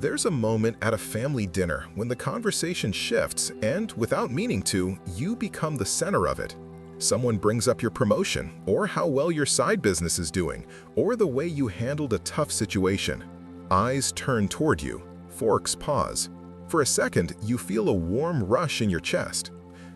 There's a moment at a family dinner when the conversation shifts and, without meaning to, you become the center of it. Someone brings up your promotion, or how well your side business is doing, or the way you handled a tough situation. Eyes turn toward you, forks pause. For a second, you feel a warm rush in your chest.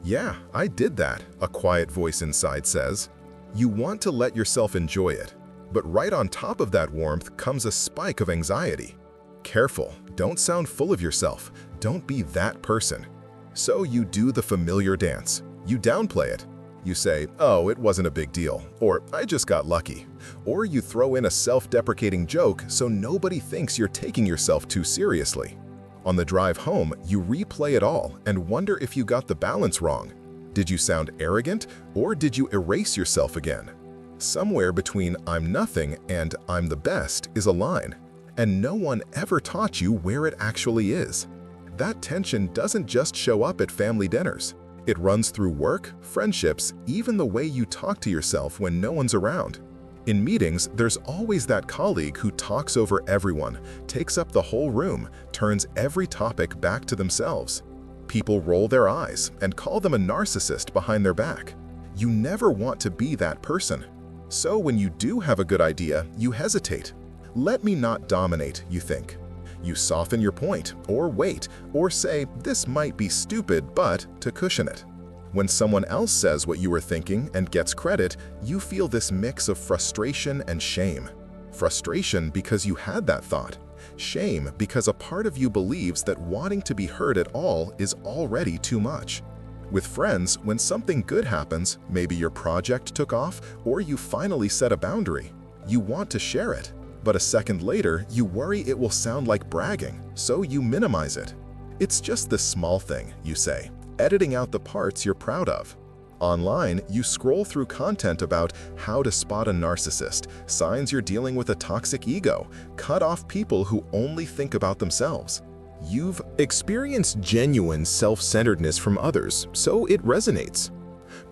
"Yeah, I did that," a quiet voice inside says. You want to let yourself enjoy it, but right on top of that warmth comes a spike of anxiety. Careful, don't sound full of yourself, don't be that person. So you do the familiar dance. You downplay it. You say, "Oh, it wasn't a big deal," or "I just got lucky." Or you throw in a self-deprecating joke so nobody thinks you're taking yourself too seriously. On the drive home, you replay it all and wonder if you got the balance wrong. Did you sound arrogant, or did you erase yourself again? Somewhere between "I'm nothing" and "I'm the best" is a line, and no one ever taught you where it actually is. That tension doesn't just show up at family dinners. It runs through work, friendships, even the way you talk to yourself when no one's around. In meetings, there's always that colleague who talks over everyone, takes up the whole room, turns every topic back to themselves. People roll their eyes and call them a narcissist behind their back. You never want to be that person. So when you do have a good idea, you hesitate. "Let me not dominate," you think. You soften your point, or wait, or say, "This might be stupid, but," to cushion it. When someone else says what you were thinking and gets credit, you feel this mix of frustration and shame. Frustration because you had that thought. Shame because a part of you believes that wanting to be heard at all is already too much. With friends, when something good happens, maybe your project took off, or you finally set a boundary, you want to share it. But a second later, you worry it will sound like bragging, so you minimize it. "It's just this small thing," you say, editing out the parts you're proud of. Online, you scroll through content about how to spot a narcissist, signs you're dealing with a toxic ego, cut off people who only think about themselves. You've experienced genuine self-centeredness from others, so it resonates.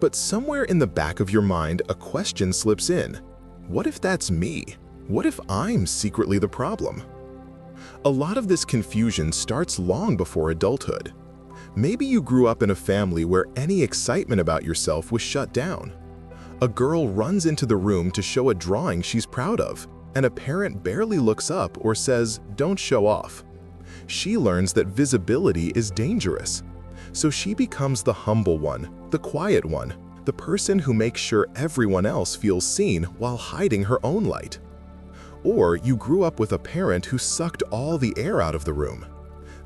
But somewhere in the back of your mind, a question slips in. What if that's me? What if I'm secretly the problem? A lot of this confusion starts long before adulthood. Maybe you grew up in a family where any excitement about yourself was shut down. A girl runs into the room to show a drawing she's proud of, and a parent barely looks up or says, "Don't show off." She learns that visibility is dangerous. So she becomes the humble one, the quiet one, the person who makes sure everyone else feels seen while hiding her own light. Or you grew up with a parent who sucked all the air out of the room.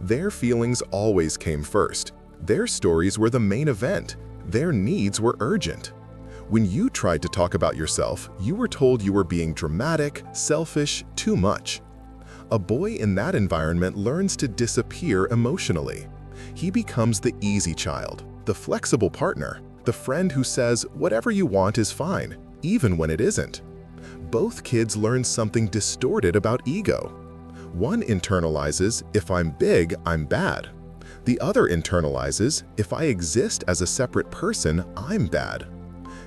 Their feelings always came first. Their stories were the main event. Their needs were urgent. When you tried to talk about yourself, you were told you were being dramatic, selfish, too much. A boy in that environment learns to disappear emotionally. He becomes the easy child, the flexible partner, the friend who says whatever you want is fine, even when it isn't. Both kids learn something distorted about ego. One internalizes, "If I'm big, I'm bad." The other internalizes, "If I exist as a separate person, I'm bad."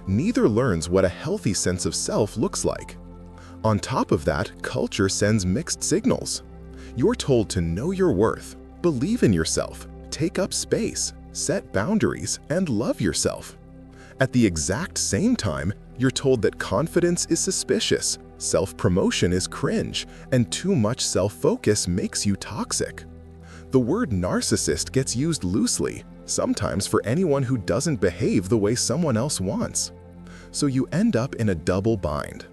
Neither learns what a healthy sense of self looks like. On top of that, culture sends mixed signals. You're told to know your worth, believe in yourself, take up space, set boundaries, and love yourself. At the exact same time, you're told that confidence is suspicious, self-promotion is cringe, and too much self-focus makes you toxic. The word narcissist gets used loosely, sometimes for anyone who doesn't behave the way someone else wants. So you end up in a double bind.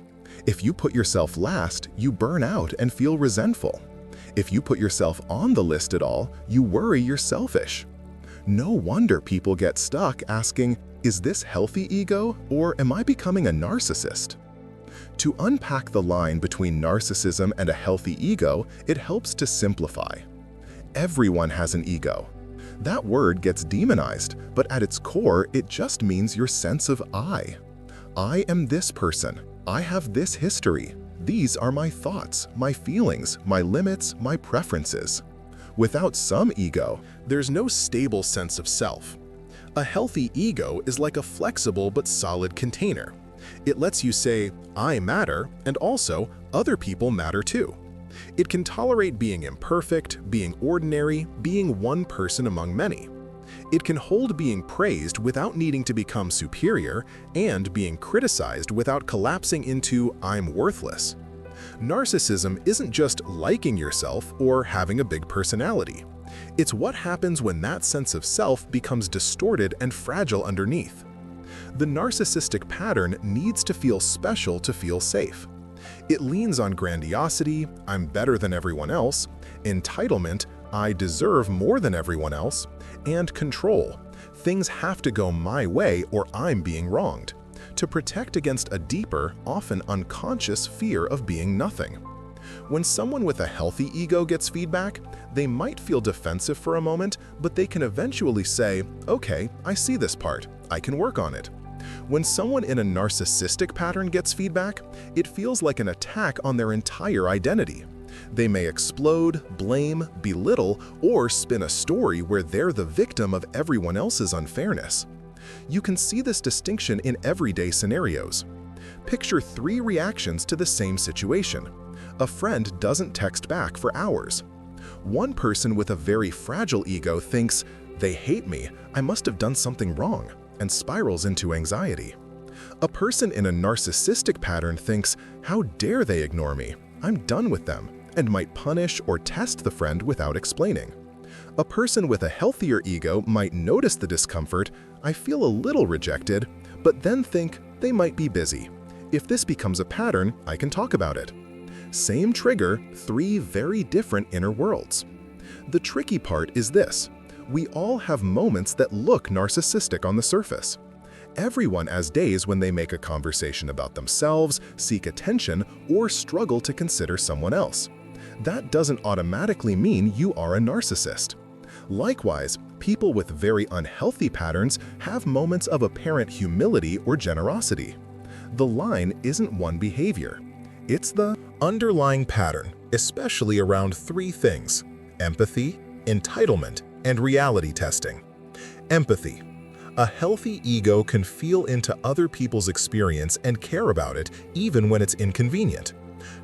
If you put yourself last, you burn out and feel resentful. If you put yourself on the list at all, you worry you're selfish. No wonder people get stuck asking, "Is this healthy ego, or am I becoming a narcissist?" To unpack the line between narcissism and a healthy ego, it helps to simplify. Everyone has an ego. That word gets demonized, but at its core, it just means your sense of I. I am this person. I have this history. These are my thoughts, my feelings, my limits, my preferences. Without some ego, there's no stable sense of self. A healthy ego is like a flexible but solid container. It lets you say, "I matter," and also, "other people matter too." It can tolerate being imperfect, being ordinary, being one person among many. It can hold being praised without needing to become superior, and being criticized without collapsing into "I'm worthless." Narcissism isn't just liking yourself or having a big personality. It's what happens when that sense of self becomes distorted and fragile underneath. The narcissistic pattern needs to feel special to feel safe. It leans on grandiosity, "I'm better than everyone else," entitlement, "I deserve more than everyone else," and control, "Things have to go my way or I'm being wronged," to protect against a deeper, often unconscious fear of being nothing. When someone with a healthy ego gets feedback, they might feel defensive for a moment, but they can eventually say, "Okay, I see this part. I can work on it." When someone in a narcissistic pattern gets feedback, it feels like an attack on their entire identity. They may explode, blame, belittle, or spin a story where they're the victim of everyone else's unfairness. You can see this distinction in everyday scenarios. Picture 3 reactions to the same situation. A friend doesn't text back for hours. One person with a very fragile ego thinks, "They hate me, I must have done something wrong," and spirals into anxiety. A person in a narcissistic pattern thinks, "How dare they ignore me? I'm done with them," and might punish or test the friend without explaining. A person with a healthier ego might notice the discomfort, "I feel a little rejected," but then think, "They might be busy. If this becomes a pattern, I can talk about it." Same trigger, 3 very different inner worlds. The tricky part is this: we all have moments that look narcissistic on the surface. Everyone has days when they make a conversation about themselves, seek attention, or struggle to consider someone else. That doesn't automatically mean you are a narcissist. Likewise, people with very unhealthy patterns have moments of apparent humility or generosity. The line isn't one behavior. It's the underlying pattern, especially around 3 things: empathy, entitlement, and reality testing. Empathy. A healthy ego can feel into other people's experience and care about it even when it's inconvenient.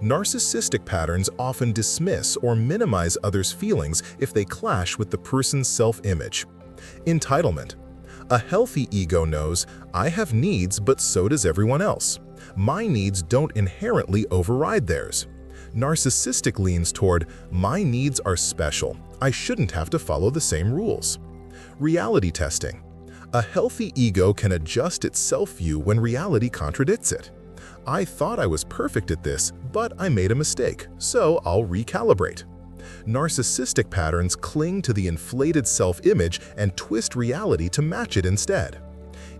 Narcissistic patterns often dismiss or minimize others' feelings if they clash with the person's self-image. Entitlement. A healthy ego knows, "I have needs, but so does everyone else. My needs don't inherently override theirs." Narcissistic leans toward, "My needs are special. I shouldn't have to follow the same rules." Reality testing. A healthy ego can adjust its self-view when reality contradicts it. "I thought I was perfect at this, but I made a mistake, so I'll recalibrate." Narcissistic patterns cling to the inflated self-image and twist reality to match it instead.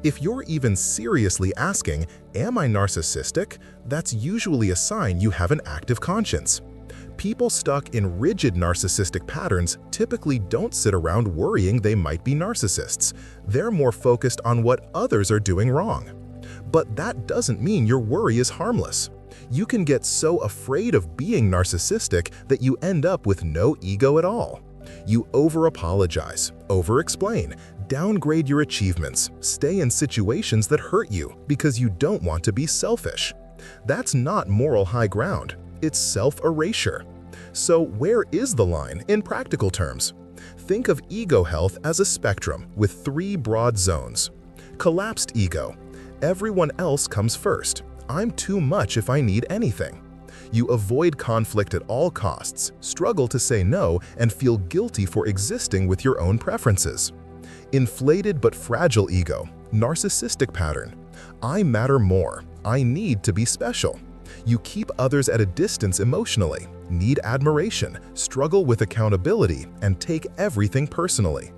If you're even seriously asking, "Am I narcissistic?" that's usually a sign you have an active conscience. People stuck in rigid narcissistic patterns typically don't sit around worrying they might be narcissists. They're more focused on what others are doing wrong. But that doesn't mean your worry is harmless. You can get so afraid of being narcissistic that you end up with no ego at all. You over-apologize, over-explain, downgrade your achievements, stay in situations that hurt you because you don't want to be selfish. That's not moral high ground. It's self-erasure. So where is the line in practical terms? Think of ego health as a spectrum with 3 broad zones. Collapsed ego. Everyone else comes first. I'm too much if I need anything. You avoid conflict at all costs, struggle to say no, and feel guilty for existing with your own preferences. Inflated but fragile ego. Narcissistic pattern. I matter more. I need to be special. You keep others at a distance emotionally, need admiration, struggle with accountability, and take everything personally.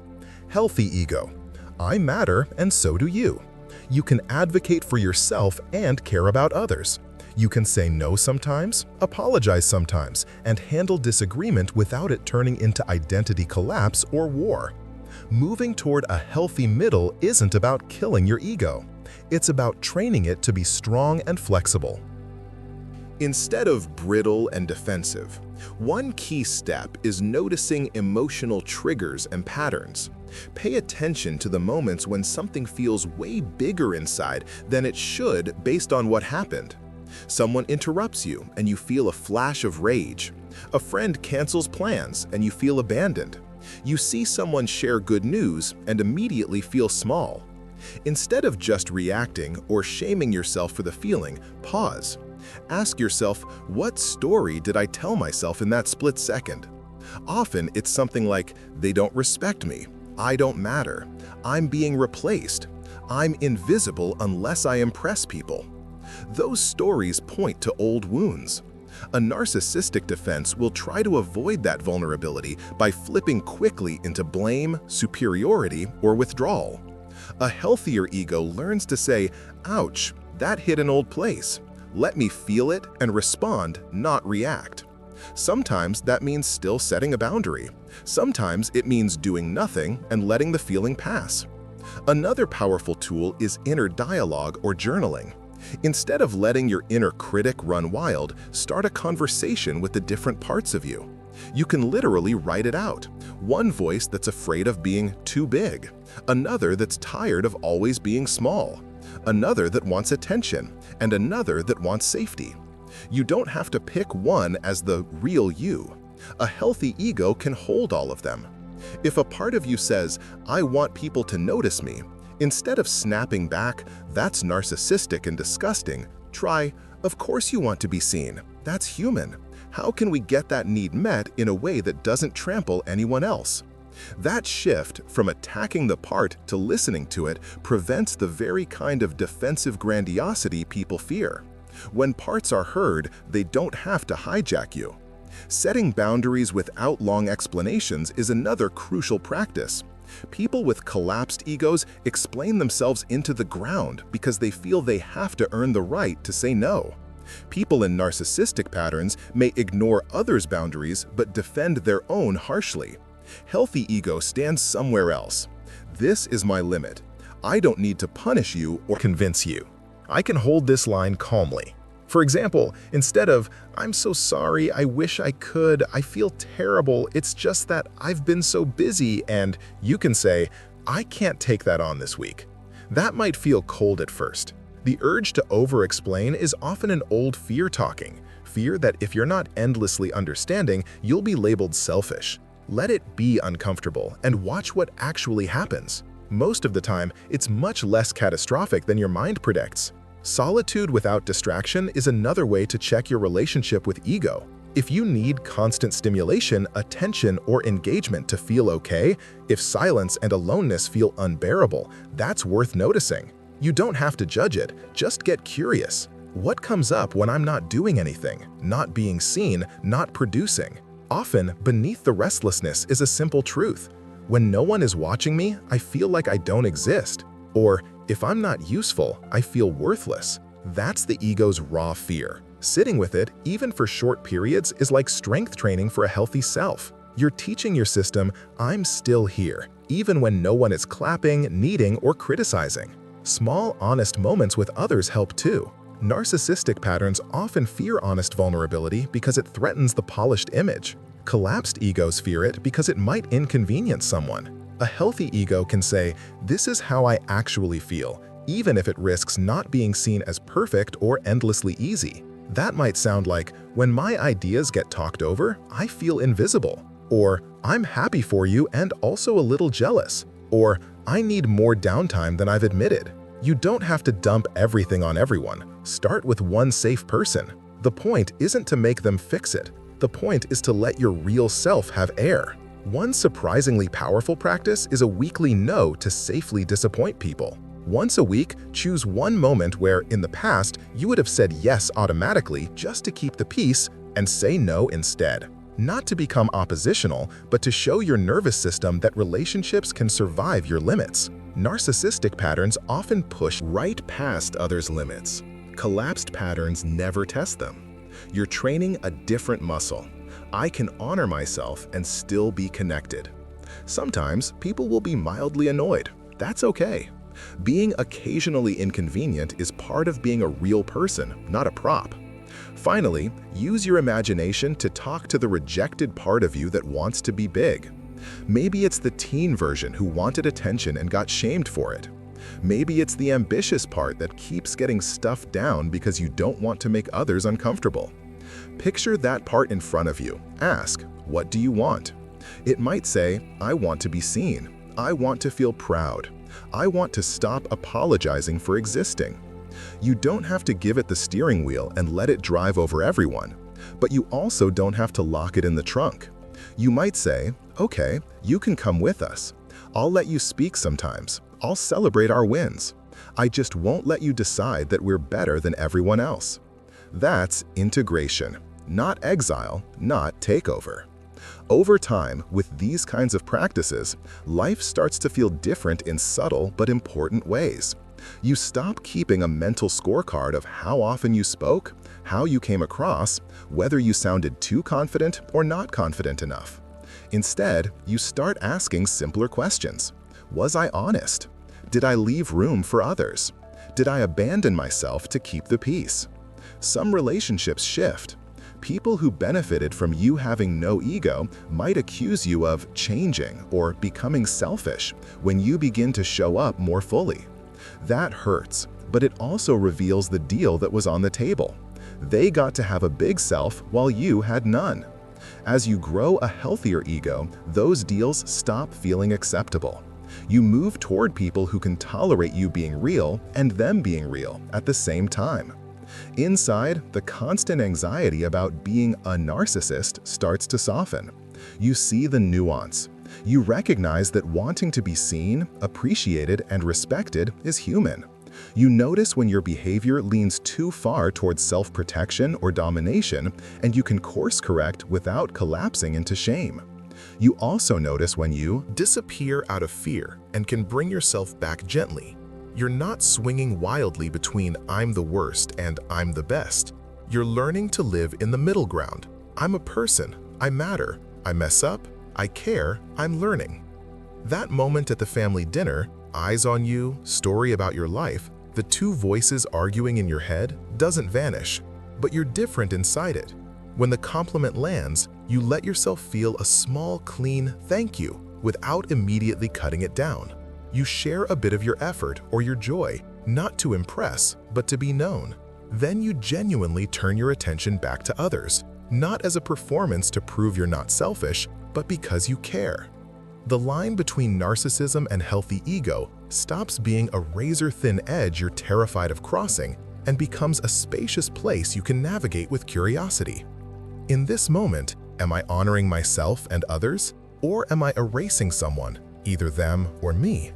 Healthy ego. I matter and so do you. You can advocate for yourself and care about others. You can say no sometimes, apologize sometimes, and handle disagreement without it turning into identity collapse or war. Moving toward a healthy middle isn't about killing your ego. It's about training it to be strong and flexible. Instead of brittle and defensive, one key step is noticing emotional triggers and patterns. Pay attention to the moments when something feels way bigger inside than it should based on what happened. Someone interrupts you and you feel a flash of rage. A friend cancels plans and you feel abandoned. You see someone share good news and immediately feel small. Instead of just reacting or shaming yourself for the feeling, pause. Ask yourself, what story did I tell myself in that split second? Often it's something like, they don't respect me, I don't matter, I'm being replaced, I'm invisible unless I impress people. Those stories point to old wounds. A narcissistic defense will try to avoid that vulnerability by flipping quickly into blame, superiority, or withdrawal. A healthier ego learns to say, ouch, that hit an old place. Let me feel it and respond, not react. Sometimes that means still setting a boundary. Sometimes it means doing nothing and letting the feeling pass. Another powerful tool is inner dialogue or journaling. Instead of letting your inner critic run wild, start a conversation with the different parts of you. You can literally write it out. One voice that's afraid of being too big, another that's tired of always being small, another that wants attention, and another that wants safety. You don't have to pick one as the real you. A healthy ego can hold all of them. If a part of you says, I want people to notice me, instead of snapping back, that's narcissistic and disgusting, try, of course you want to be seen. That's human. How can we get that need met in a way that doesn't trample anyone else? That shift from attacking the part to listening to it prevents the very kind of defensive grandiosity people fear. When parts are heard, they don't have to hijack you. Setting boundaries without long explanations is another crucial practice. People with collapsed egos explain themselves into the ground because they feel they have to earn the right to say no. People in narcissistic patterns may ignore others' boundaries but defend their own harshly. Healthy ego stands somewhere else. This is my limit. I don't need to punish you or convince you. I can hold this line calmly. For example, instead of, I'm so sorry, I wish I could, I feel terrible, it's just that I've been so busy, and you can say, I can't take that on this week. That might feel cold at first. The urge to over-explain is often an old fear talking, fear that if you're not endlessly understanding, you'll be labeled selfish. Let it be uncomfortable and watch what actually happens. Most of the time, it's much less catastrophic than your mind predicts. Solitude without distraction is another way to check your relationship with ego. If you need constant stimulation, attention, or engagement to feel okay, if silence and aloneness feel unbearable, that's worth noticing. You don't have to judge it, just get curious. What comes up when I'm not doing anything, not being seen, not producing? Often, beneath the restlessness is a simple truth. When no one is watching me, I feel like I don't exist. Or, if I'm not useful, I feel worthless. That's the ego's raw fear. Sitting with it, even for short periods, is like strength training for a healthy self. You're teaching your system, I'm still here, even when no one is clapping, needing, or criticizing. Small, honest moments with others help too. Narcissistic patterns often fear honest vulnerability because it threatens the polished image. Collapsed egos fear it because it might inconvenience someone. A healthy ego can say, this is how I actually feel, even if it risks not being seen as perfect or endlessly easy. That might sound like, when my ideas get talked over, I feel invisible. Or, I'm happy for you and also a little jealous. Or, I need more downtime than I've admitted. You don't have to dump everything on everyone. Start with one safe person. The point isn't to make them fix it. The point is to let your real self have air. One surprisingly powerful practice is a weekly no to safely disappoint people. Once a week, choose one moment where, in the past, you would have said yes automatically just to keep the peace, and say no instead. Not to become oppositional, but to show your nervous system that relationships can survive your limits. Narcissistic patterns often push right past others' limits. Collapsed patterns never test them. You're training a different muscle. I can honor myself and still be connected. Sometimes people will be mildly annoyed. That's okay. Being occasionally inconvenient is part of being a real person, not a prop. Finally, use your imagination to talk to the rejected part of you that wants to be big. Maybe it's the teen version who wanted attention and got shamed for it. Maybe it's the ambitious part that keeps getting stuffed down because you don't want to make others uncomfortable. Picture that part in front of you. Ask, what do you want? It might say, I want to be seen. I want to feel proud. I want to stop apologizing for existing. You don't have to give it the steering wheel and let it drive over everyone, but you also don't have to lock it in the trunk. You might say, okay, you can come with us. I'll let you speak sometimes. I'll celebrate our wins. I just won't let you decide that we're better than everyone else. That's integration, not exile, not takeover. Over time, with these kinds of practices, life starts to feel different in subtle but important ways. You stop keeping a mental scorecard of how often you spoke, how you came across, whether you sounded too confident or not confident enough. Instead, you start asking simpler questions. Was I honest? Did I leave room for others? Did I abandon myself to keep the peace? Some relationships shift. People who benefited from you having no ego might accuse you of changing or becoming selfish when you begin to show up more fully. That hurts, but it also reveals the deal that was on the table. They got to have a big self while you had none. As you grow a healthier ego, those deals stop feeling acceptable. You move toward people who can tolerate you being real and them being real at the same time. Inside, the constant anxiety about being a narcissist starts to soften. You see the nuance. You recognize that wanting to be seen, appreciated, and respected is human. You notice when your behavior leans too far towards self-protection or domination, and you can course-correct without collapsing into shame. You also notice when you disappear out of fear and can bring yourself back gently. You're not swinging wildly between I'm the worst and I'm the best. You're learning to live in the middle ground. I'm a person. I matter. I mess up. I care. I'm learning. That moment at the family dinner, eyes on you, story about your life, the two voices arguing in your head doesn't vanish, but you're different inside it. When the compliment lands, you let yourself feel a small, clean thank you without immediately cutting it down. You share a bit of your effort or your joy, not to impress, but to be known. Then you genuinely turn your attention back to others, not as a performance to prove you're not selfish, but because you care. The line between narcissism and healthy ego stops being a razor-thin edge you're terrified of crossing and becomes a spacious place you can navigate with curiosity. In this moment, am I honoring myself and others, or am I erasing someone, either them or me?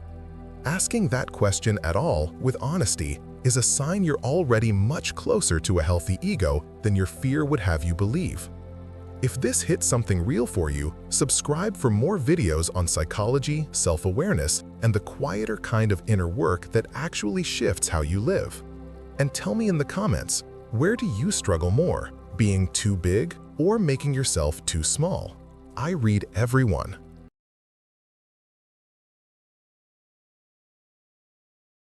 Asking that question at all with honesty is a sign you're already much closer to a healthy ego than your fear would have you believe. If this hits something real for you, subscribe for more videos on psychology, self-awareness, and the quieter kind of inner work that actually shifts how you live. And tell me in the comments, where do you struggle more, being too big or making yourself too small? I read everyone.